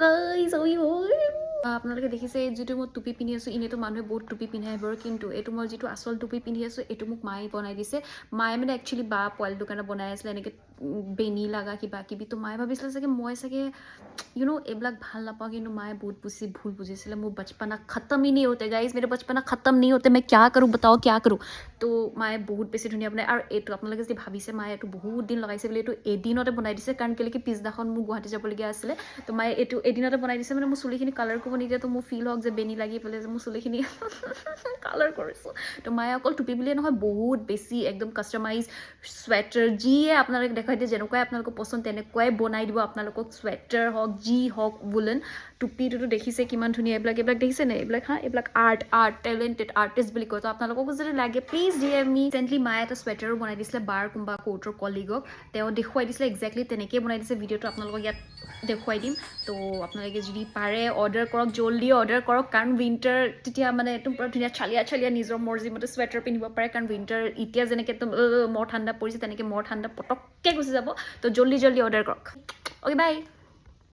guys আপোনালোকে দেখিছে যিটো মই টুপি পিন্ধি আছোঁ এনেইতো মানুহে বহুত টুপি পিন্ধাই বাৰু কিন্তু এইটো মই যিটো আচল টুপি পিন্ধি আছোঁ এইটো মোক মায়ে বনাই দিছে মায়ে মানে একচুৱেলি বা পোৱালি দোকানত বনাই আছিলে এনেকৈ বেনি লগা কিবা কিবি তো মায়ে ভাবিছিলে চাগে মই চাগে এইবিলাক ভাল নাপাওঁ কিন্তু মায়ে বহুত ভুল বুজিছিলে মোৰ বচপনা খতম হি नहीं होते गाइज मेरे बचपना खत्म नहीं होते मैं क्या करूँ बताओ क्या करूँ তো মায়ে বহুত বেছি ধুনীয়া বনায় আৰু এইটো আপোনালোকে যদি ভাবিছে মায়ে এইটো বহুত দিন লগাইছে বুলি এইটো এদিনতে বনাই দিছে কাৰণ কেলৈ কি পিছদিনাখন মোৰ গুৱাহাটী যাবলগীয়া আছিলে তো মায়ে এইটো এদিনতে বনাই দিছে মানে মোৰ চুলিখিনি কালাৰ কৰিব নিদিয়ে তো মোৰ ফিল হওক যে বেনি লাগি পেলাই যে মোৰ চুলিখিনি কালাৰ কৰিছোঁ তো মায়ে অকল টুপি বুলিয়ে নহয় বহুত বেছি একদম কাষ্টমাইজ চুৱেটাৰ যিয়ে আপোনালোকে দেখাই দিয়ে যেনেকুৱাই আপোনালোকক পচন্দ তেনেকুৱাই বনাই দিব আপোনালোকক চুৱেটাৰ হওক যি হওক ৱুলেন টুপিটোতো দেখিছে কিমান ধুনীয়া এইবিলাক দেখিছে নে এইবিলাক আৰ্ট টেলেণ্টেড আৰ্টিষ্ট বুলি কয় তো আপোনালোককো যদি লাগে প্লিজ ডিএম মি ৰিচেণ্টলি মায়ে এটা চুৱেটাৰো বনাই দিছিলে বাৰ কোনোবা কোৰ্টৰ কলিগক তেওঁ দেখুৱাই দিছিলে একজেক্টলি তেনেকৈ বনাই দিছে ভিডিঅ'টো আপোনালোকক ইয়াত দেখুৱাই দিম তো আপোনালোকে যদি পাৰে অৰ্ডাৰ কৰক জল্দি অৰ্ডাৰ কৰক কাৰণ উইণ্টাৰ তেতিয়া মানে একদম পুৰা ধুনীয়া চালিয়া নিজৰ মৰ্জিমতে চুৱেটাৰ পিন্ধিব পাৰে কাৰণ উইণ্টাৰ এতিয়া যেনেকৈ একদম মৰ ঠাণ্ডা পৰিছে তেনেকৈ মৰ ঠাণ্ডা পটককৈ গুচি যাব তো জল্দি অৰ্ডাৰ কৰক অ'কে বাই